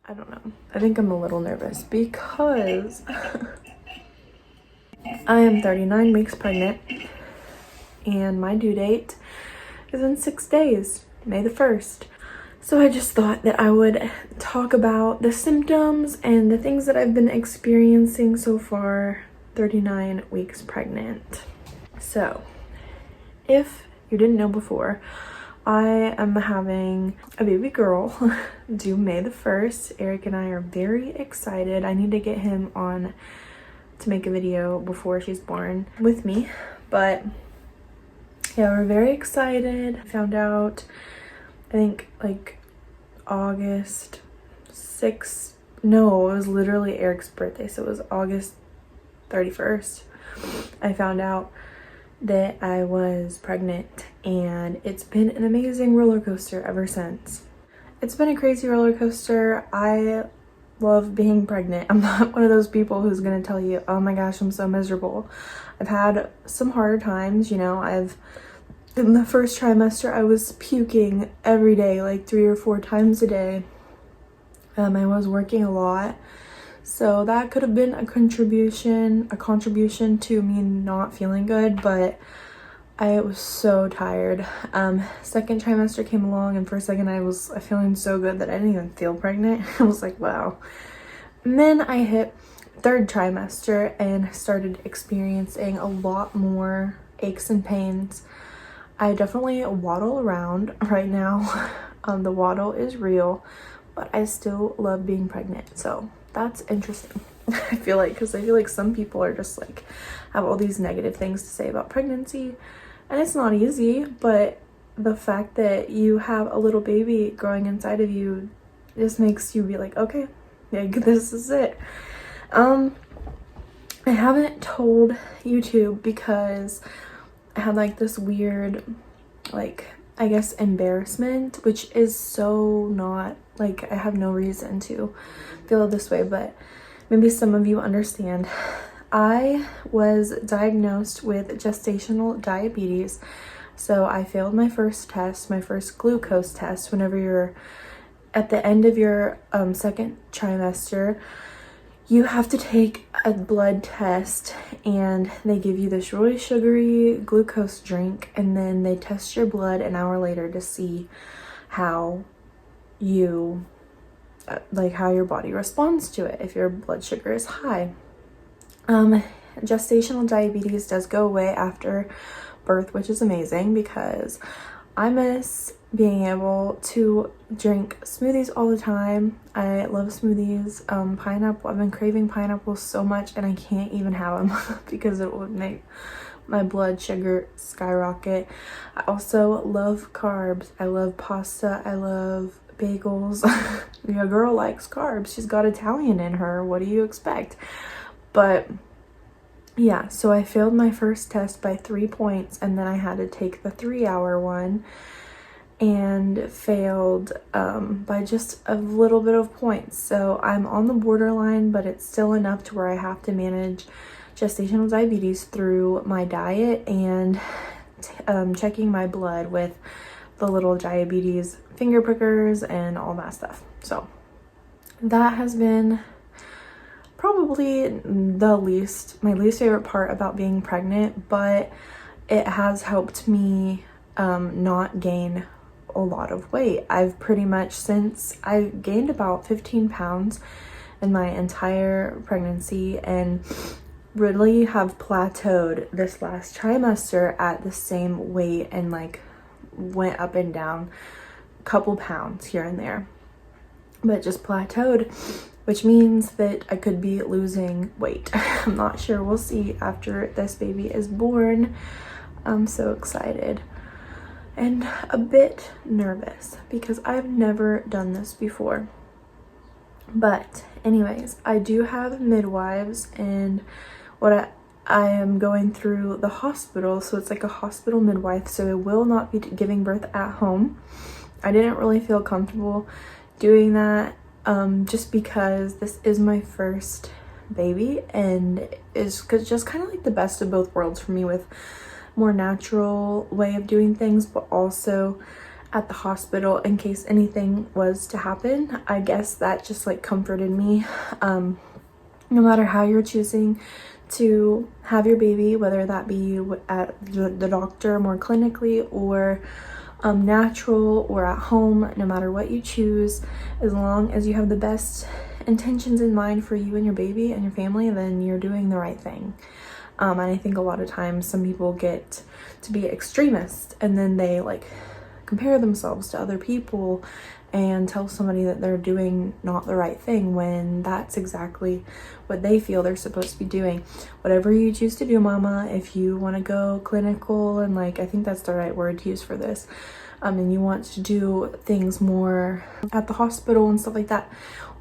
I don't know. I think I'm a little nervous because I am 39 weeks pregnant and my due date is in 6 days, May the 1st. So I just thought that I would talk about the symptoms and the things that I've been experiencing so far 39 weeks pregnant. So if you didn't know before, I am having a baby girl due May the 1st. Eric and I are very excited. I need to get him on to make a video before she's born with me. But yeah, we're very excited. Found out, I think like August 6th. No, it was literally Eric's birthday. So it was August 31st. I found out that I was pregnant, and it's been an amazing roller coaster ever since. It's been a crazy roller coaster. I love being pregnant. I'm not one of those people who's gonna tell you, oh my gosh, I'm so miserable. I've had some harder times, you know. In the first trimester, I was puking every day, like 3 or 4 times a day. I was working a lot. So that could have been a contribution to me not feeling good, but I was so tired. Second trimester came along, and for a second I was feeling so good that I didn't even feel pregnant. I was like, wow. And then I hit third trimester and started experiencing a lot more aches and pains. I definitely waddle around right now. The waddle is real, but I still love being pregnant. So that's interesting. I feel like some people are just like have all these negative things to say about pregnancy, and it's not easy, but the fact that you have a little baby growing inside of you just makes you be like, okay, yeah, this is it. I haven't told YouTube because I had like this weird, like, I guess embarrassment, which is so not, like, I have no reason to feel this way, but maybe some of you understand. I was diagnosed with gestational diabetes. So I failed my first test, my first glucose test. Whenever you're at the end of your second trimester, you have to take a blood test, and they give you this really sugary glucose drink, and then they test your blood an hour later to see how you how your body responds to it, if your blood sugar is high. Gestational diabetes does go away after birth, which is amazing because I miss being able to drink smoothies all the time. I love smoothies. Pineapple, I've been craving pineapple so much, and I can't even have them because it would make my blood sugar skyrocket. I also love carbs. I love pasta. I love bagels. Your girl likes carbs. She's got Italian in her. What do you expect? But yeah, so I failed my first test by 3 points, and then I had to take the 3-hour one and failed by just a little bit of points. So I'm on the borderline, but it's still enough to where I have to manage gestational diabetes through my diet and checking my blood with the little diabetes finger prickers and all that stuff. So that has been probably my least favorite part about being pregnant, but it has helped me not gain a lot of weight. I've pretty much, since I gained about 15 pounds in my entire pregnancy, and really have plateaued this last trimester at the same weight, and like went up and down a couple pounds here and there, but just plateaued, which means that I could be losing weight. I'm not sure. We'll see after this baby is born. I'm so excited and a bit nervous because I've never done this before. But anyways, I do have midwives, and what I am going through the hospital, so it's like a hospital midwife, so I will not be giving birth at home. I didn't really feel comfortable doing that just because this is my first baby, and it's just kind of like the best of both worlds for me, with more natural way of doing things, but also at the hospital in case anything was to happen. I guess that just like comforted me. No matter how you're choosing to have your baby, whether that be at the doctor more clinically or natural or at home, no matter what you choose, as long as you have the best intentions in mind for you and your baby and your family, then you're doing the right thing. And I think a lot of times some people get to be extremists and then they like compare themselves to other people and tell somebody that they're doing not the right thing when that's exactly what they feel they're supposed to be doing. Whatever you choose to do, mama, if you want to go clinical and like, I think that's the right word to use for this, and you want to do things more at the hospital and stuff like that,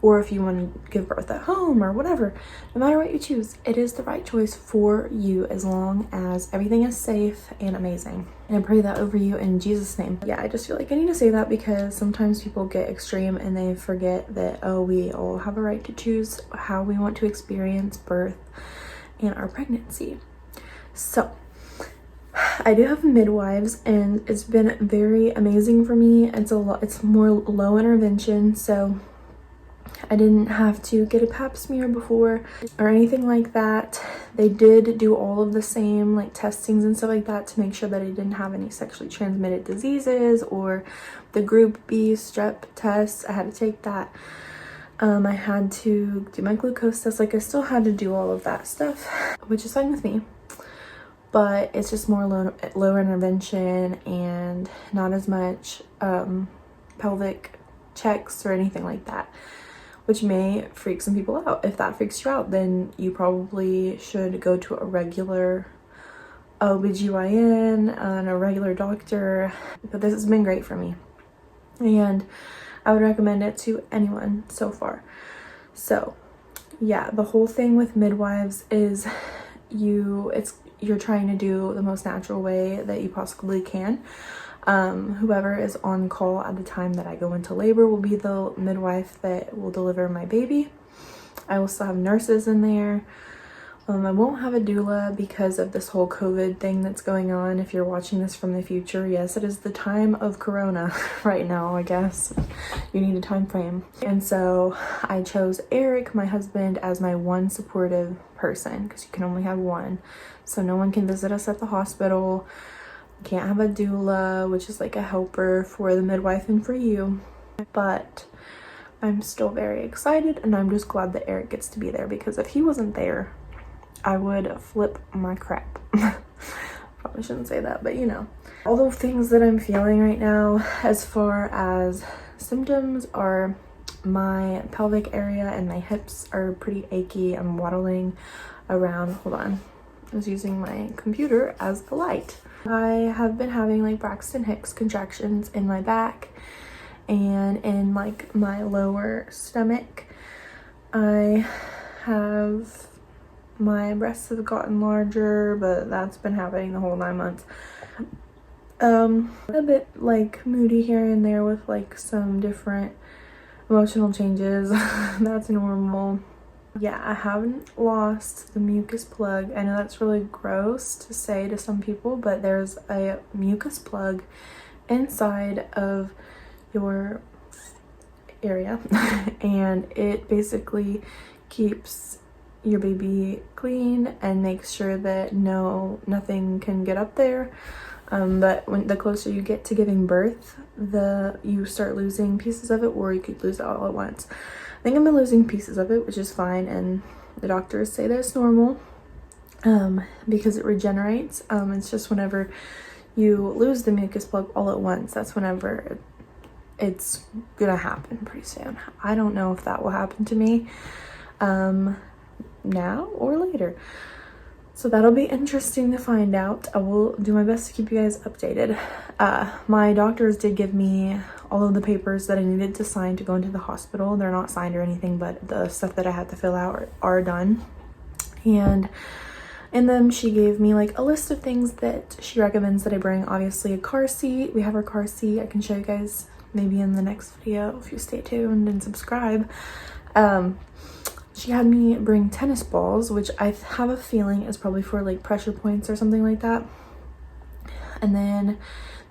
or if you want to give birth at home or whatever, no matter what you choose, it is the right choice for you as long as everything is safe and amazing. And I pray that over you in Jesus' name. Yeah, I just feel like I need to say that because sometimes people get extreme and they forget that, oh, we all have a right to choose how we want to experience birth and our pregnancy. So I do have midwives and it's been very amazing for me. It's more low intervention, so I didn't have to get a pap smear before or anything like that. They did do all of the same like testings and stuff like that to make sure that I didn't have any sexually transmitted diseases or the group B strep test. I had to take that. I had to do my glucose test. Like I still had to do all of that stuff, which is fine with me. But it's just more lower intervention and not as much pelvic checks or anything like that, which may freak some people out. If that freaks you out, then you probably should go to a regular OBGYN and a regular doctor. But this has been great for me, and I would recommend it to anyone so far. So yeah, the whole thing with midwives is you're trying to do the most natural way that you possibly can. Whoever is on call at the time that I go into labor will be the midwife that will deliver my baby. I will still have nurses in there. I won't have a doula because of this whole COVID thing that's going on. If you're watching this from the future, yes, it is the time of Corona right now, I guess. You need a time frame. And so I chose Eric, my husband, as my one supportive person because you can only have one. So no one can visit us at the hospital. Can't have a doula, which is like a helper for the midwife and for you. But I'm still very excited and I'm just glad that Eric gets to be there because if he wasn't there, I would flip my crap. Probably shouldn't say that, but you know. All the things that I'm feeling right now as far as symptoms are my pelvic area and my hips are pretty achy. I'm waddling around. Hold on. I was using my computer as a light. I have been having like Braxton Hicks contractions in my back and in like my lower stomach. My breasts have gotten larger, but that's been happening the whole 9 months. A bit like moody here and there with like some different emotional changes. That's normal. Yeah, I haven't lost the mucus plug. I know that's really gross to say to some people, but there's a mucus plug inside of your area and it basically keeps your baby clean and makes sure that nothing can get up there. But when the closer you get to giving birth, you start losing pieces of it, or you could lose it all at once. I think I've been losing pieces of it, which is fine, and the doctors say that it's normal because it regenerates. It's just whenever you lose the mucus plug all at once, that's whenever it's gonna happen pretty soon. I don't know if that will happen to me now or later, so that'll be interesting to find out. I will do my best to keep you guys updated. My doctors did give me all of the papers that I needed to sign to go into the hospital. They're not signed or anything, but the stuff that I had to fill out are done. And in them, she gave me like a list of things that she recommends that I bring. Obviously a car seat. We have our car seat. I can show you guys maybe in the next video if you stay tuned and subscribe. She had me bring tennis balls, which I have a feeling is probably for like pressure points or something like that. And then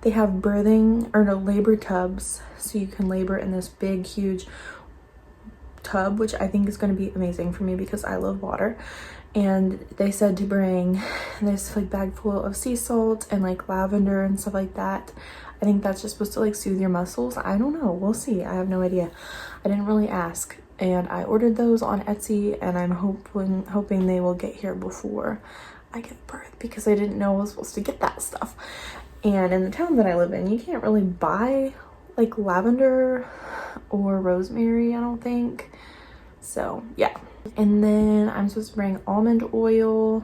They have birthing, or no, labor tubs, so you can labor in this big, huge tub, which I think is going to be amazing for me because I love water. And they said to bring this like bag full of sea salt and like lavender and stuff like that. I think that's just supposed to like soothe your muscles. I don't know, we'll see. I have no idea. I didn't really ask, and I ordered those on Etsy, and I'm hoping they will get here before I give birth, because I didn't know I was supposed to get that stuff. And in the town that I live in, you can't really buy like lavender or rosemary, I don't think. So yeah. And then I'm supposed to bring almond oil,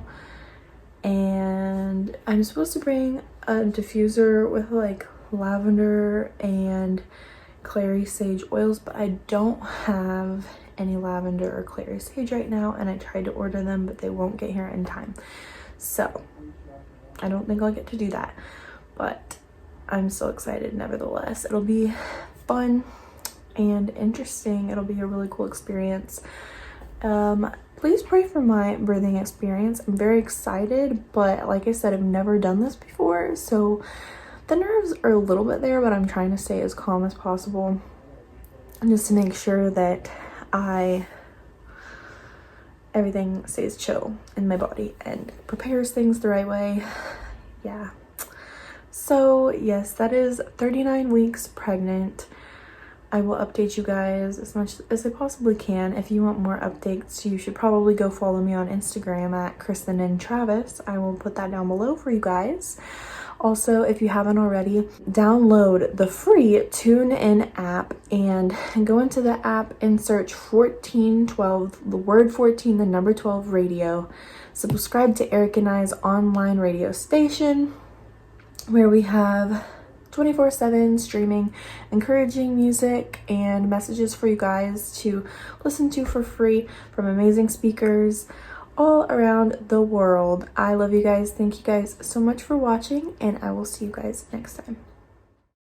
and I'm supposed to bring a diffuser with like lavender and clary sage oils, but I don't have any lavender or clary sage right now, and I tried to order them, but they won't get here in time. So I don't think I'll get to do that, but I'm so excited nevertheless. It'll be fun and interesting. It'll be a really cool experience. Please pray for my birthing experience. I'm very excited, but like I said, I've never done this before, so the nerves are a little bit there, but I'm trying to stay as calm as possible just to make sure that everything stays chill in my body and prepares things the right way. Yeah. So yes, that is 39 weeks pregnant. I will update you guys as much as I possibly can. If you want more updates, you should probably go follow me on Instagram at Kristin Travis. I will put that down below for you guys. Also, if you haven't already, download the free TuneIn app and go into the app and search 1412, the word 14, the number 12 radio. Subscribe to Eric and I's online radio station, where we have 24/7 streaming, encouraging music and messages for you guys to listen to for free from amazing speakers all around the world. I love you guys. Thank you guys so much for watching, and I will see you guys next time.